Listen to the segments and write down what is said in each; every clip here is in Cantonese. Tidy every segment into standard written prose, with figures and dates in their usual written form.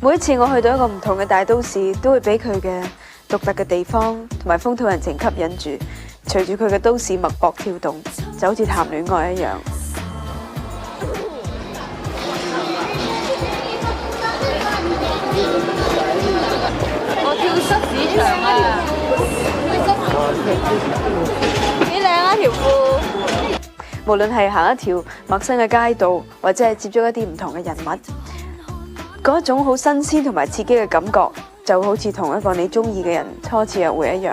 每一次我去到一個唔同嘅大都市，都會俾佢嘅獨特嘅地方同埋風土人情吸引住，隨住佢嘅都市脈搏跳動，就好似談戀愛一樣。我跳蚤市場啊！幾靚啊條褲！無論係行一條陌生嘅街道，或者係接觸一啲唔同嘅人物，嗰一種好新鮮同埋刺激嘅感覺，就好似同一個你中意嘅人初次約會一樣。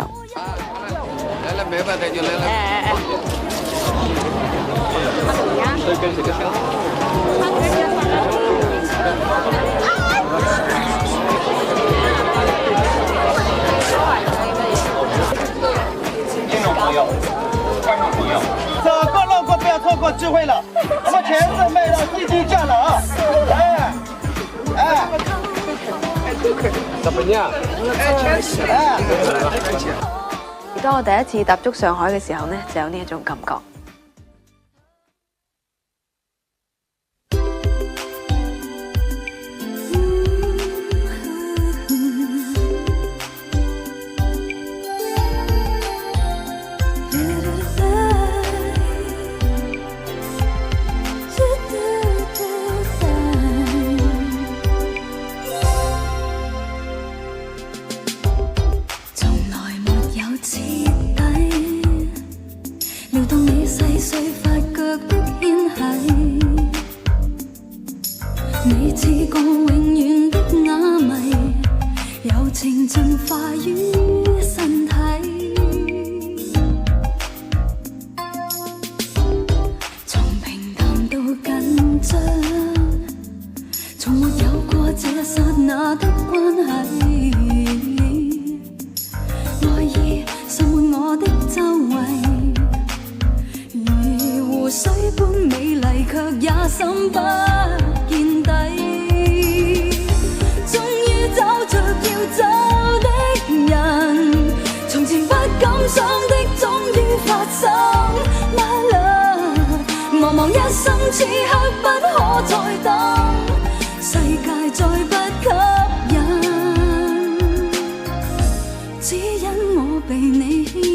听众朋友、观众朋友，走过路过不要错过机会了，我们全是卖到低低价了啊！怎麼樣？當我第一次踏足上海嘅時候呢，就有呢一種感覺。你似個永遠的啞謎，柔情進化於身體，從平淡到緊張，從沒有過這剎那的關係，愛意滲滿我的周圍，如湖水般美麗，卻也深不見底，終於找着要走的人，從前不敢想的終於發生。My love， 茫茫一生此刻不可再等，世界再不吸引，只因我被你牽引。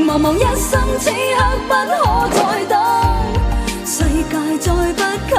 茫茫一生此刻不可再等，世界再不給